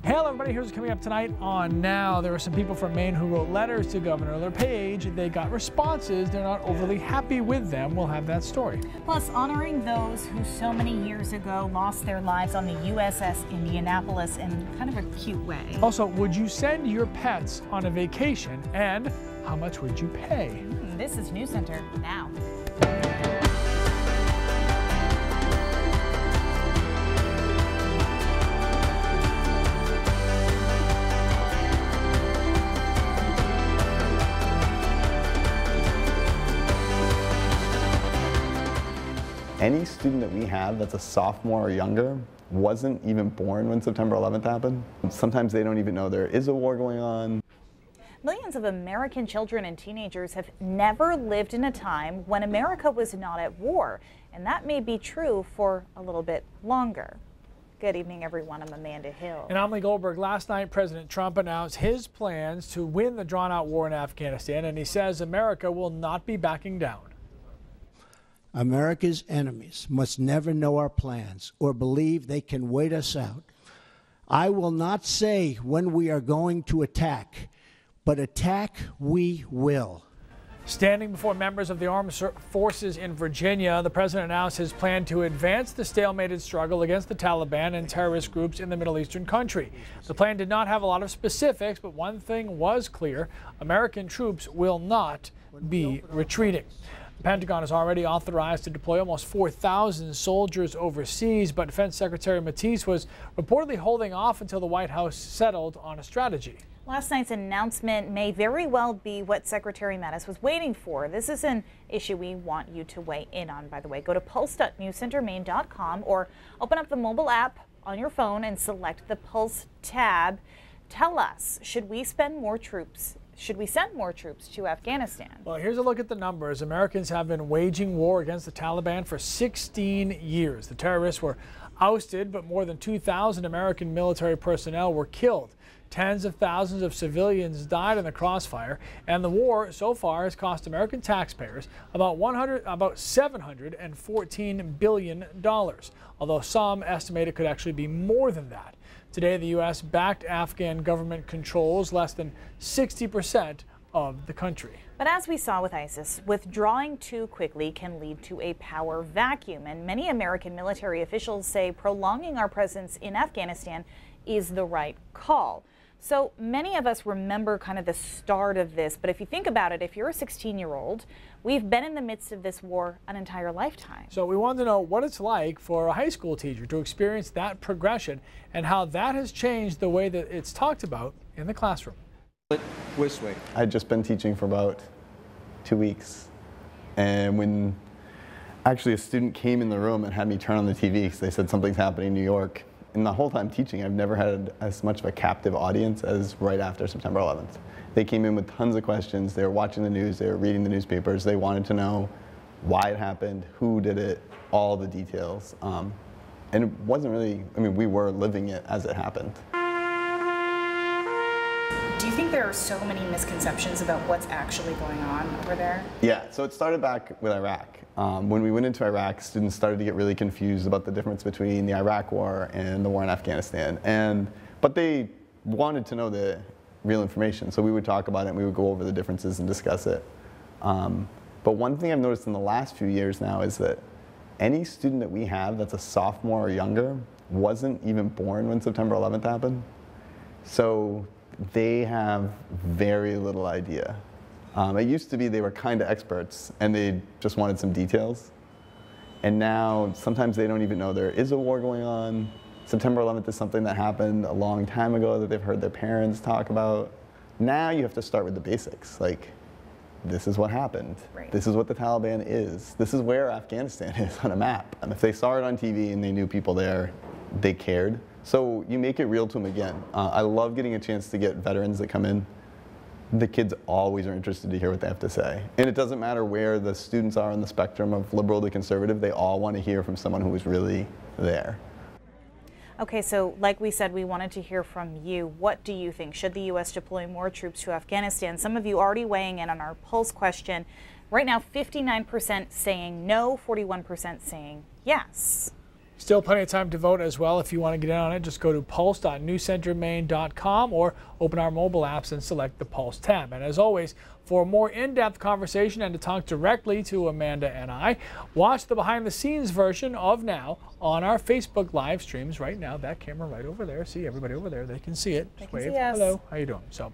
Hello everybody, here's what's coming up tonight on Now. There were some people from Maine who wrote letters to Governor LePage. They got responses. They're not overly happy with them. We'll have that story. Plus, honoring those who so many years ago lost their lives on the USS Indianapolis in kind of a cute way. Also, would you send your pets on a vacation, and how much would you pay? This is News Center Now. Any student that we have that's a sophomore or younger wasn't even born when September 11th happened. Sometimes they don't even know there is a war going on. Millions of American children and teenagers have never lived in a time when America was not at war, and that may be true for a little bit longer. Good evening, everyone. I'm Amanda Hill. And I'm Lee Goldberg. Last night, President Trump announced his plans to win the drawn-out war in Afghanistan, and he says America will not be backing down. America's enemies must never know our plans or believe they can wait us out. I will not say when we are going to attack, but attack we will. Standing before members of the armed forces in Virginia, the president announced his plan to advance the stalemated struggle against the Taliban and terrorist groups in the Middle Eastern country. The plan did not have a lot of specifics, but one thing was clear: American troops will not be retreating. The Pentagon has already authorized to deploy almost 4,000 soldiers overseas, but Defense Secretary Mattis was reportedly holding off until the White House settled on a strategy. Last night's announcement may very well be what Secretary Mattis was waiting for. This is an issue we want you to weigh in on, by the way. Go to pulse.newscentermaine.com or open up the mobile app on your phone and select the Pulse tab. Tell us, should we send more troops to Afghanistan? Well, here's a look at the numbers. Americans have been waging war against the Taliban for 16 years. The terrorists were ousted, but more than 2,000 American military personnel were killed. Tens of thousands of civilians died in the crossfire, and the war so far has cost American taxpayers about $714 billion, although some estimate it could actually be more than that. Today, the U.S.-backed Afghan government controls less than 60% of the country. But as we saw with ISIS, withdrawing too quickly can lead to a power vacuum, and many American military officials say prolonging our presence in Afghanistan is the right call. So many of us remember kind of the start of this, but if you think about it, if you're a 16-year-old, we've been in the midst of this war an entire lifetime. So we wanted to know what it's like for a high school teacher to experience that progression and how that has changed the way that it's talked about in the classroom. I'd just been teaching for about 2 weeks, and when actually a student came in the room and had me turn on the TV because they said something's happening in New York. And the whole time teaching, I've never had as much of a captive audience as right after September 11th. They came in with tons of questions. They were watching the news. They were reading the newspapers. They wanted to know why it happened, who did it, all the details. And it wasn't really, we were living it as it happened. Do you think there are so many misconceptions about what's actually going on over there? Yeah, so it started back with Iraq. When we went into Iraq, students started to get really confused about the difference between the Iraq War and the war in Afghanistan. But they wanted to know the real information, so we would talk about it and we would go over the differences and discuss it. But one thing I've noticed in the last few years now is that any student that we have that's a sophomore or younger wasn't even born when September 11th happened. So they have very little idea. It used to be they were kind of experts and they just wanted some details. And now sometimes they don't even know there is a war going on. September 11th is something that happened a long time ago that they've heard their parents talk about. Now you have to start with the basics, like this is what happened. Right. This is what the Taliban is. This is where Afghanistan is on a map. And if they saw it on TV and they knew people there, they cared. So you make it real to them again. I love getting a chance to get veterans that come in. The kids always are interested to hear what they have to say. And it doesn't matter where the students are on the spectrum of liberal to conservative, they all want to hear from someone who was really there. Okay, so like we said, we wanted to hear from you. What do you think? Should the U.S. deploy more troops to Afghanistan? Some of you already weighing in on our Pulse question. Right now, 59% saying no, 41% saying yes. Still plenty of time to vote as well. If you want to get in on it, just go to pulse.newscentermaine.com or open our mobile apps and select the Pulse tab. And as always, for a more in-depth conversation and to talk directly to Amanda and I, watch the behind-the-scenes version of Now on our Facebook live streams right now. That camera right over there. See everybody over there. They can see it. Just wave. Hello. How you doing? So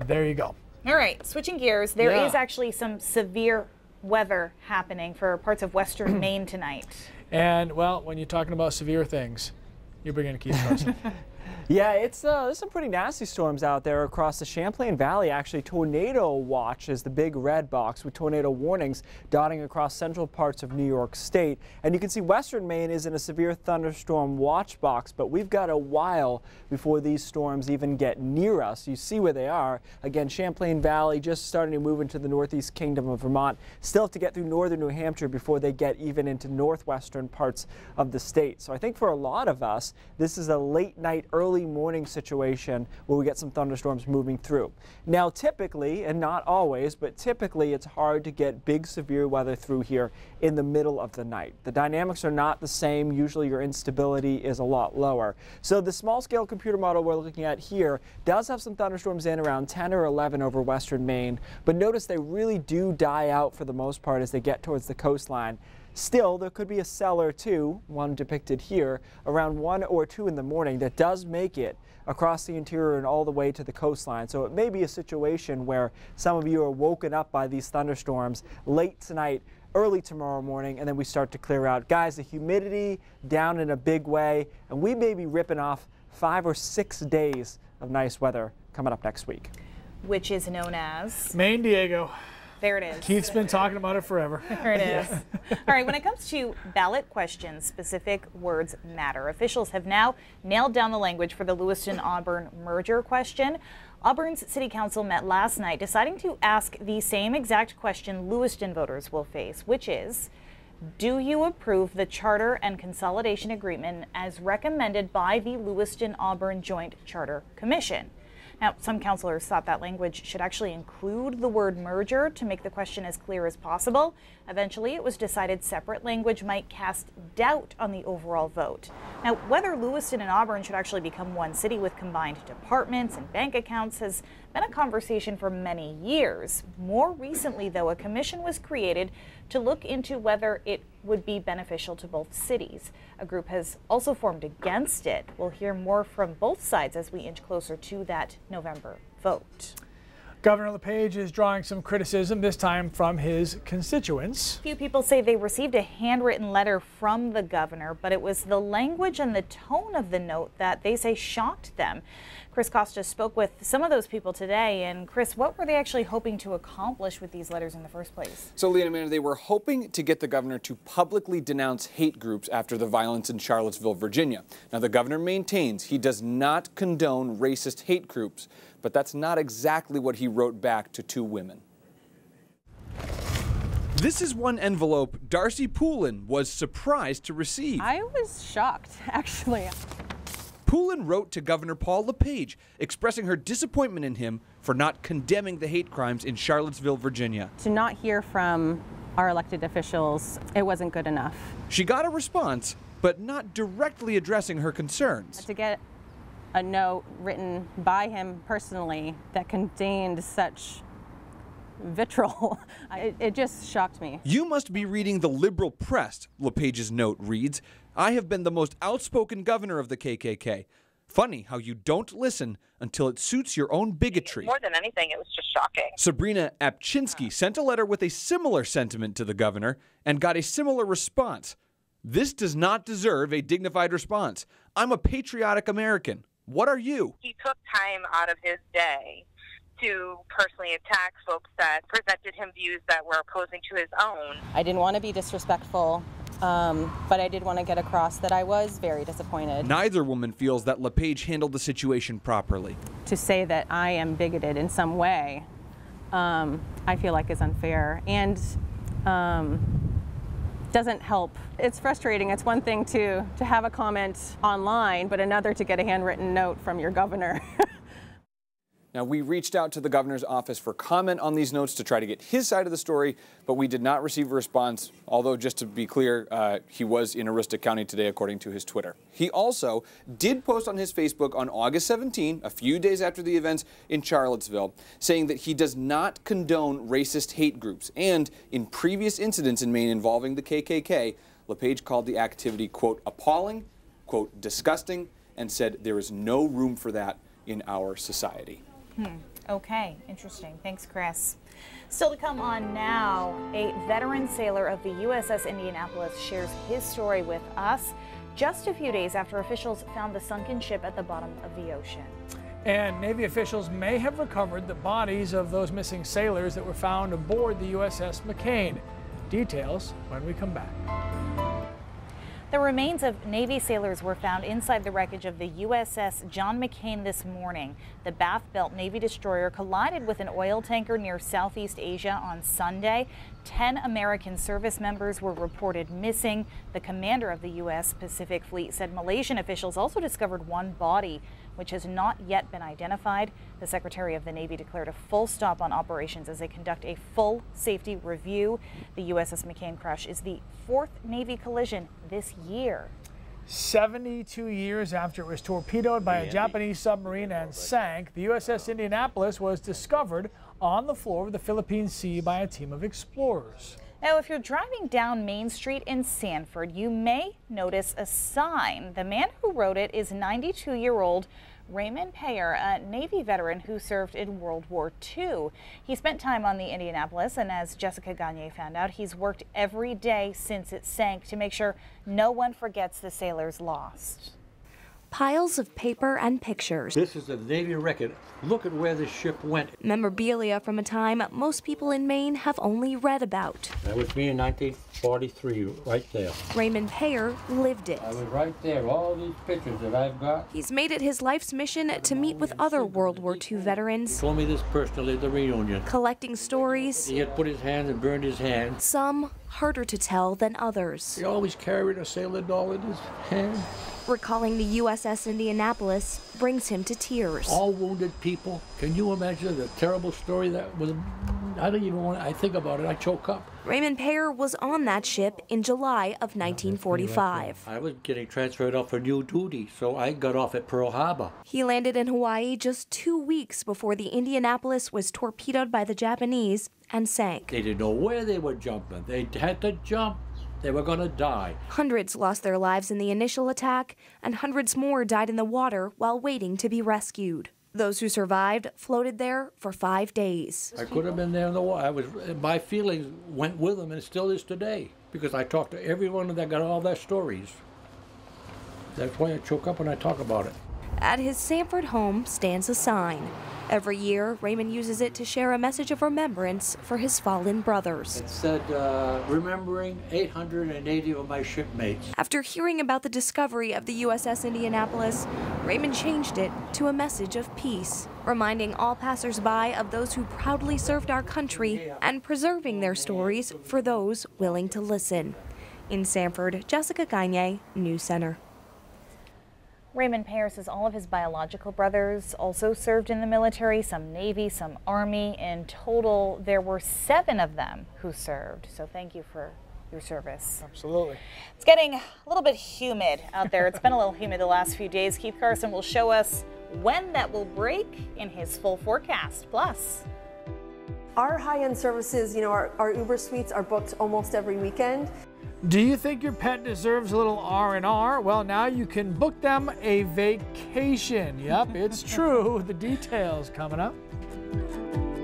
there you go. All right, switching gears. There is actually some severe weather happening for parts of western Maine tonight. And, well, when you're talking about severe things, you're bringing Keith Carson. Yeah, there's some pretty nasty storms out there across the Champlain Valley. Actually, tornado watch is the big red box with tornado warnings dotting across central parts of New York State. And you can see western Maine is in a severe thunderstorm watch box, but we've got a while before these storms even get near us. You see where they are. Again, Champlain Valley just starting to move into the northeast kingdom of Vermont. Still have to get through northern New Hampshire before they get even into northwestern parts of the state. So I think for a lot of us, this is a late night, early morning situation where we get some thunderstorms moving through. Now typically, and not always, but typically it's hard to get big severe weather through here in the middle of the night. The dynamics are not the same. Usually your instability is a lot lower. So the small scale computer model we're looking at here does have some thunderstorms in around 10 or 11 over western Maine, but notice they really do die out for the most part as they get towards the coastline. Still, there could be a cell or two, one depicted here, around 1 or 2 in the morning that does make it across the interior and all the way to the coastline. So it may be a situation where some of you are woken up by these thunderstorms late tonight, early tomorrow morning, and then we start to clear out. Guys, the humidity down in a big way, and we may be ripping off 5 or 6 days of nice weather coming up next week. Which is known as? Maine Diego. There it is. Keith's been talking about it forever. There it is. All right, when it comes to ballot questions, specific words matter. Officials have now nailed down the language for the Lewiston-Auburn merger question. Auburn's City Council met last night deciding to ask the same exact question Lewiston voters will face, which is, do you approve the Charter and Consolidation Agreement as recommended by the Lewiston-Auburn Joint Charter Commission? Now, some councilors thought that language should actually include the word merger to make the question as clear as possible. Eventually, it was decided separate language might cast doubt on the overall vote. Now, whether Lewiston and Auburn should actually become one city with combined departments and bank accounts has been a conversation for many years. More recently, though, a commission was created to look into whether it would be beneficial to both cities. A group has also formed against it. We'll hear more from both sides as we inch closer to that November vote. Governor LePage is drawing some criticism, this time from his constituents. Few people say they received a handwritten letter from the governor, but it was the language and the tone of the note that they say shocked them. Chris Costa spoke with some of those people today. And Chris, what were they actually hoping to accomplish with these letters in the first place? So, Leah and Amanda, they were hoping to get the governor to publicly denounce hate groups after the violence in Charlottesville, Virginia. Now, the governor maintains he does not condone racist hate groups, but that's not exactly what he wrote back to 2 women. This is one envelope Darcy Poulin was surprised to receive. I was shocked, actually. Poulin wrote to Governor Paul LePage, expressing her disappointment in him for not condemning the hate crimes in Charlottesville, Virginia. To not hear from our elected officials, it wasn't good enough. She got a response, but not directly addressing her concerns. To get a note written by him personally that contained such vitriol, it just shocked me. You must be reading the liberal press, LePage's note reads. I have been the most outspoken governor of the KKK. Funny how you don't listen until it suits your own bigotry. More than anything, it was just shocking. Sabrina Apchinsky sent a letter with a similar sentiment to the governor and got a similar response. This does not deserve a dignified response. I'm a patriotic American. What are you? He took time out of his day to personally attack folks that presented him views that were opposing to his own. I didn't want to be disrespectful, but I did want to get across that I was very disappointed. Neither woman feels that LePage handled the situation properly. To say that I am bigoted in some way, I feel like is unfair and doesn't help. It's frustrating. It's one thing to have a comment online, but another to get a handwritten note from your governor. Now, we reached out to the governor's office for comment on these notes to try to get his side of the story, but we did not receive a response, although just to be clear, he was in Aroostook County today, according to his Twitter. He also did post on his Facebook on August 17, a few days after the events in Charlottesville, saying that he does not condone racist hate groups. And in previous incidents in Maine involving the KKK, LePage called the activity, quote, appalling, quote, disgusting, and said there is no room for that in our society. Okay, interesting. Thanks, Chris. Still to come on now, a veteran sailor of the USS Indianapolis shares his story with us just a few days after officials found the sunken ship at the bottom of the ocean. And Navy officials may have recovered the bodies of those missing sailors that were found aboard the USS McCain. Details when we come back. The remains of Navy sailors were found inside the wreckage of the USS John McCain this morning. The Bath-built Navy destroyer collided with an oil tanker near Southeast Asia on Sunday. 10 American service members were reported missing. The commander of the U.S. Pacific Fleet said Malaysian officials also discovered one body, which has not yet been identified. The Secretary of the Navy declared a full stop on operations as they conduct a full safety review. The USS McCain crash is the 4th Navy collision this year. 72 years after it was torpedoed by a Japanese submarine and sank, the USS Indianapolis was discovered on the floor of the Philippine Sea by a team of explorers. Now, if you're driving down Main Street in Sanford, you may notice a sign. The man who wrote it is 92-year-old Raymond Payer, a Navy veteran who served in World War II. He spent time on the Indianapolis, and as Jessica Gagne found out, he's worked every day since it sank to make sure no one forgets the sailors lost. Piles of paper and pictures. This is a Navy record. Look at where the ship went. Memorabilia from a time most people in Maine have only read about. That was me in 1943, right there. Raymond Payer lived it. I was right there, all these pictures that I've got. He's made it his life's mission to meet with other World War II veterans. He told me this personally at the reunion. Collecting stories. He had put his hand and burned his hand. Some harder to tell than others. He always carried a sailor doll in his hand. Recalling the USS Indianapolis brings him to tears. All wounded people. Can you imagine the terrible story that was? I don't even want to, I think about it, I choke up. Raymond Payer was on that ship in July of 1945. I was getting transferred off for new duty, so I got off at Pearl Harbor. He landed in Hawaii just 2 weeks before the Indianapolis was torpedoed by the Japanese and sank. They didn't know where they were jumping. They had to jump. They were going to die. Hundreds lost their lives in the initial attack, and hundreds more died in the water while waiting to be rescued. Those who survived floated there for 5 days. I could have been there in the water. My feelings went with them, and it still is today, because I talked to everyone that got all their stories. That's why I choke up when I talk about it. At his Sanford home stands a sign. Every year, Raymond uses it to share a message of remembrance for his fallen brothers. It said, remembering 880 of my shipmates. After hearing about the discovery of the USS Indianapolis, Raymond changed it to a message of peace, reminding all passersby of those who proudly served our country and preserving their stories for those willing to listen. In Sanford, Jessica Gagne, News Center. Raymond Payer says all of his biological brothers also served in the military, some Navy, some Army. In total, there were 7 of them who served. So thank you for your service. Absolutely. It's getting a little bit humid out there. It's been a little humid the last few days. Keith Carson will show us when that will break in his full forecast. Plus, our high-end services, our Uber suites are booked almost every weekend. Do you think your pet deserves a little R&R? Well, now you can book them a vacation. Yep, it's true. The details coming up.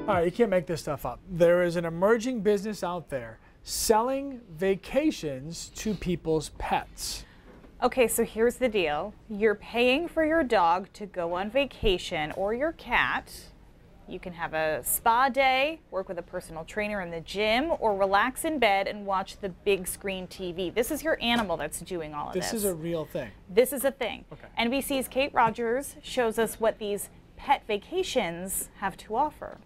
All right, you can't make this stuff up. There is an emerging business out there selling vacations to people's pets. okay, so here's the deal. You're paying for your dog to go on vacation, or your cat. You can have a spa day, work with a personal trainer in the gym, or relax in bed and watch the big screen TV. This is your animal that's doing all of this. This is a real thing. This is a thing. Okay. NBC's Kate Rogers shows us what these pet vacations have to offer.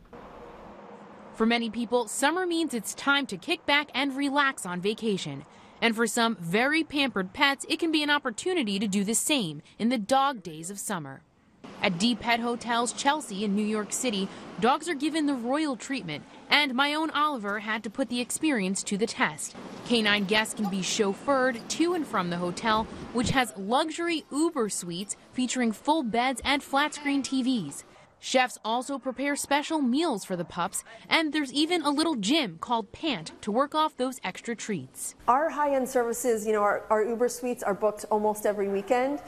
For many people, summer means it's time to kick back and relax on vacation. And for some very pampered pets, it can be an opportunity to do the same in the dog days of summer. At D Pet Hotels Chelsea in New York City, dogs are given the royal treatment, and my own Oliver had to put the experience to the test. Canine guests can be chauffeured to and from the hotel, which has luxury Uber suites featuring full beds and flat-screen TVs. Chefs also prepare special meals for the pups, and there's even a little gym called Pant to work off those extra treats. Our high-end services, our Uber suites are booked almost every weekend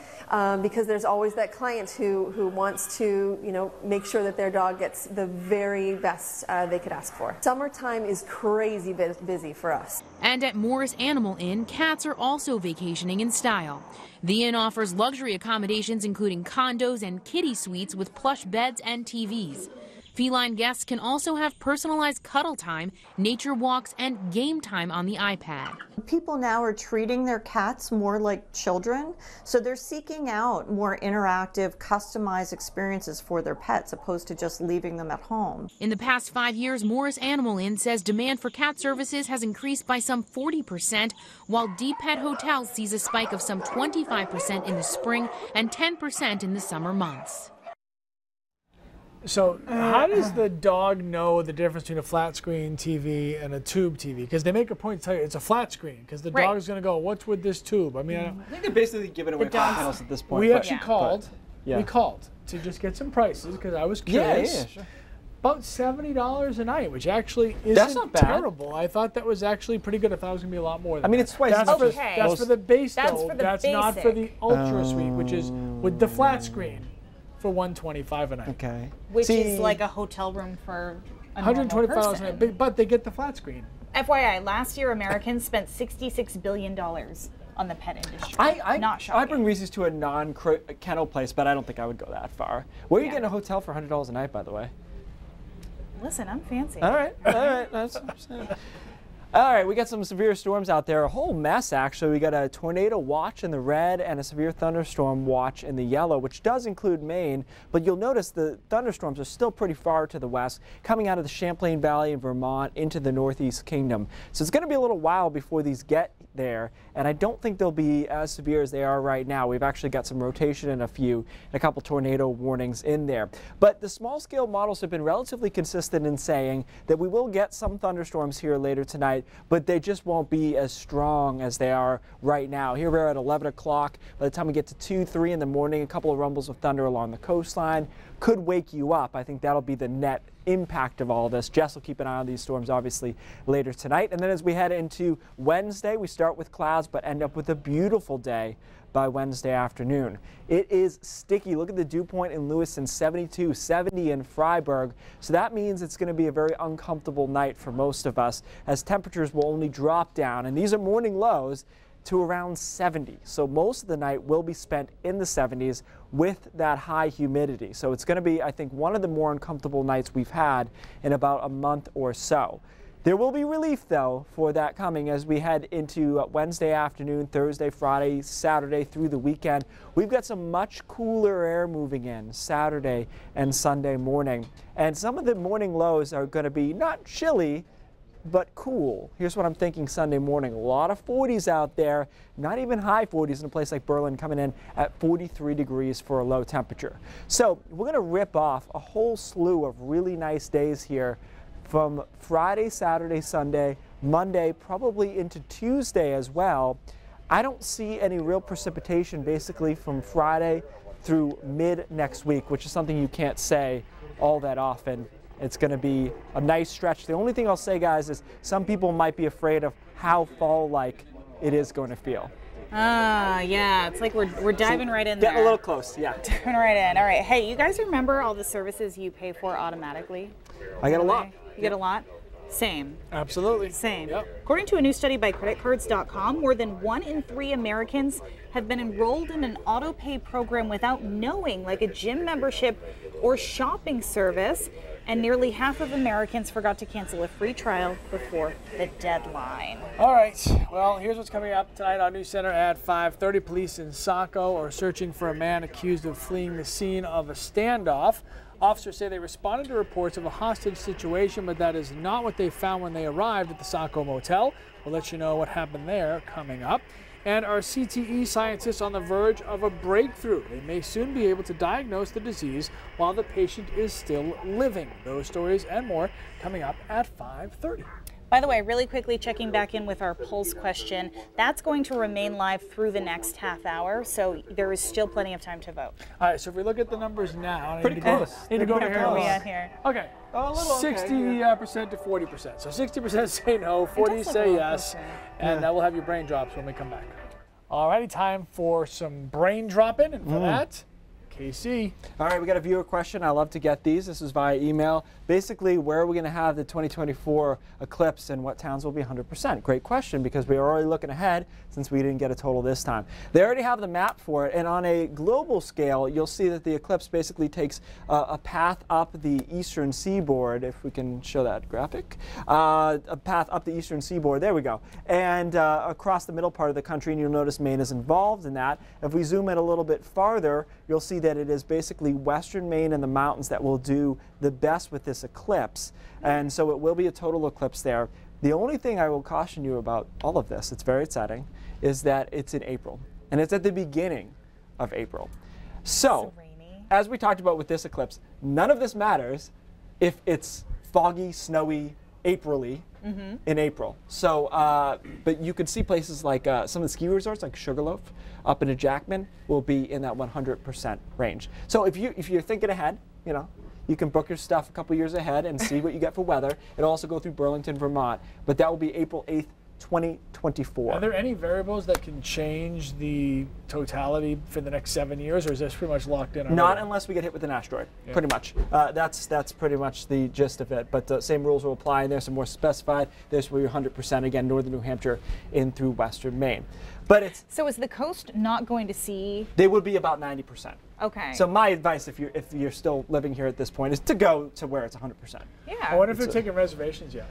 because there's always that client who wants to, make sure that their dog gets the very best they could ask for. Summertime is crazy busy for us. And at Morris Animal Inn, cats are also vacationing in style. The inn offers luxury accommodations including condos and kiddie suites with plush beds and TVs. Feline guests can also have personalized cuddle time, nature walks, and game time on the iPad. People now are treating their cats more like children, so they're seeking out more interactive, customized experiences for their pets, opposed to just leaving them at home. In the past 5 years, Morris Animal Inn says demand for cat services has increased by some 40%, while D Pet Hotels sees a spike of some 25% in the spring and 10% in the summer months. So how does the dog know the difference between a flat screen TV and a tube TV? Because they make a point to tell you it's a flat screen, because the dog's going to go, what's with this tube? I mean, I think they're basically giving away panels at this point. We actually called. We called to just get some prices because I was curious. Yeah, sure. About $70 a night, which actually isn't not bad. Terrible. I thought that was actually pretty good. I thought it was going to be a lot more than it's twice as much. That's for the base, That's though. for the That's not for the Ultra Suite, which is with the flat screen for $125 a night. Okay. Which is like a hotel room for a $125 normal a night, but they get the flat screen. FYI, last year Americans spent $66 billion on the pet industry. Not shocking. I bring Reese's to a non-kennel place, but I don't think I would go that far. Where are you getting a hotel for $100 a night, by the way? Listen, I'm fancy. All right. That's what I'm saying. All right, we got some severe storms out there. A whole mess, actually. We got a tornado watch in the red and a severe thunderstorm watch in the yellow, which does include Maine. But you'll notice the thunderstorms are still pretty far to the west, coming out of the Champlain Valley in Vermont into the Northeast Kingdom. So it's going to be a little while before these get there, and I don't think they'll be as severe as they are right now. We've actually got some rotation in a couple tornado warnings in there. But the small-scale models have been relatively consistent in saying that we will get some thunderstorms here later tonight, but they just won't be as strong as they are right now. Here we're at 11 o'clock. By the time we get to 2, 3 in the morning, a couple of rumbles of thunder along the coastline could wake you up. I think that'll be the net impact of all this. Jess will keep an eye on these storms obviously later tonight. And then as we head into Wednesday, we start with clouds but end up with a beautiful day by Wednesday afternoon. It is sticky. Look at the dew point in Lewiston, 72, 70 in Freiburg. So that means it's going to be a very uncomfortable night for most of us, as temperatures will only drop down, and these are morning lows, to around 70. So most of the night will be spent in the 70s with that high humidity. So it's going to be, I think, one of the more uncomfortable nights we've had in about a month or so. There will be relief, though, for that coming as we head into Wednesday afternoon, Thursday, Friday, Saturday through the weekend. We've got some much cooler air moving in Saturday and Sunday morning. And some of the morning lows are going to be not chilly, but cool. Here's what I'm thinking Sunday morning. A lot of 40s out there, not even high 40s in a place like Berlin, coming in at 43 degrees for a low temperature. So we're going to rip off a whole slew of really nice days here from Friday, Saturday, Sunday, Monday, probably into Tuesday as well. I don't see any real precipitation basically from Friday through mid next week, which is something you can't say all that often. It's going to be a nice stretch. The only thing I'll say, guys, is some people might be afraid of how fall-like it is going to feel. Yeah, it's like we're diving right in there. Getting a little close, yeah. Diving right in. All right. Hey, you guys remember all the services you pay for automatically? I get a lot. You get a lot? Same. Absolutely. Same. Yep. According to a new study by creditcards.com, more than 1 in 3 Americans have been enrolled in an auto pay program without knowing, like a gym membership or shopping service. And nearly half of Americans forgot to cancel a free trial before the deadline. All right. Well, here's what's coming up tonight on News Center at 5:30. Police in Saco are searching for a man accused of fleeing the scene of a standoff. Officers say they responded to reports of a hostage situation, but that is not what they found when they arrived at the Saco Motel. We'll let you know what happened there coming up. And are CTE scientists on the verge of a breakthrough? They may soon be able to diagnose the disease while the patient is still living. Those stories and more coming up at 5:30. By the way, really quickly checking back in with our polls question, that's going to remain live through the next half hour, so there is still plenty of time to vote. All right, so if we look at the numbers now, Pretty close. Need to go to Where are we at here? Okay, 60% to 40%. So 60% say no, 40 say yes, and we'll have your brain drops when we come back. All righty, time for some brain dropping, and for that, KC. All right, we got a viewer question. I love to get these. This is via email. Basically, where are we going to have the 2024 eclipse and what towns will be 100%? Great question, because we are already looking ahead since we didn't get a total this time. They already have the map for it, and on a global scale, you'll see that the eclipse basically takes a path up the eastern seaboard, if we can show that graphic, a path up the eastern seaboard, there we go, and across the middle part of the country, and you'll notice Maine is involved in that. If we zoom in a little bit farther, you'll see that it is basically western Maine and the mountains that will do the best with this eclipse, and so it will be a total eclipse there. The only thing I will caution you about all of this, it's very exciting, is that it's in April, and it's at the beginning of April. So, as we talked about with this eclipse, none of this matters if it's foggy, snowy, April-y in April. So, but you could see places like some of the ski resorts, like Sugarloaf, up in Jackman, will be in that 100% range. So if you're thinking ahead, you know, you can book your stuff a couple years ahead and see what you get for weather. It'll also go through Burlington, Vermont, but that will be April 8th, 2024. Are there any variables that can change the totality for the next 7 years, or is this pretty much locked in already? Not unless we get hit with an asteroid, pretty much. That's pretty much the gist of it, but the same rules will apply, and there's some more specified. There's where you're 100%, again, northern New Hampshire in through western Maine. But it's... So is the coast not going to see... They would be about 90%. Okay. So my advice, if you're still living here at this point, is to go to where it's 100%. Yeah. I wonder if they're taking reservations yet.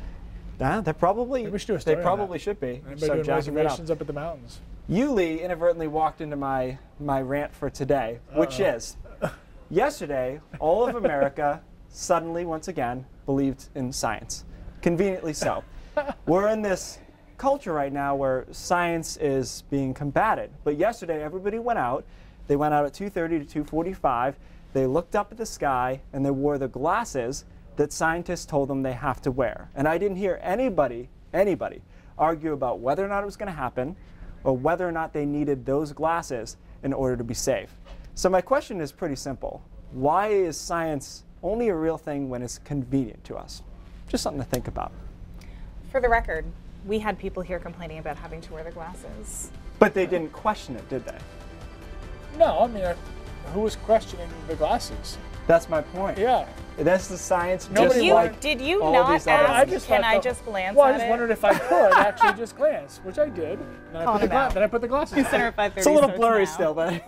They're probably. Maybe we should do a story they on probably that. should be. Anybody doing reservations up at the mountains? Yuli inadvertently walked into my rant for today, which is, yesterday, all of America suddenly, once again, believed in science. Conveniently so. We're in this culture right now where science is being combated. But yesterday, everybody went out. They went out at 2:30 to 2:45. They looked up at the sky, and they wore the glasses that scientists told them they have to wear. And I didn't hear anybody argue about whether or not it was going to happen or whether or not they needed those glasses in order to be safe. So my question is pretty simple. Why is science only a real thing when it's convenient to us? Just something to think about. For the record, we had people here complaining about having to wear the glasses. But they didn't question it, did they? No, I mean, who was questioning the glasses? That's my point. Yeah. That's the science. Did you not ask, can I just glance well, at it? I just wondered if I could actually just glance, which I did. Then I put the glasses Center at 5:30. It's a little blurry still, but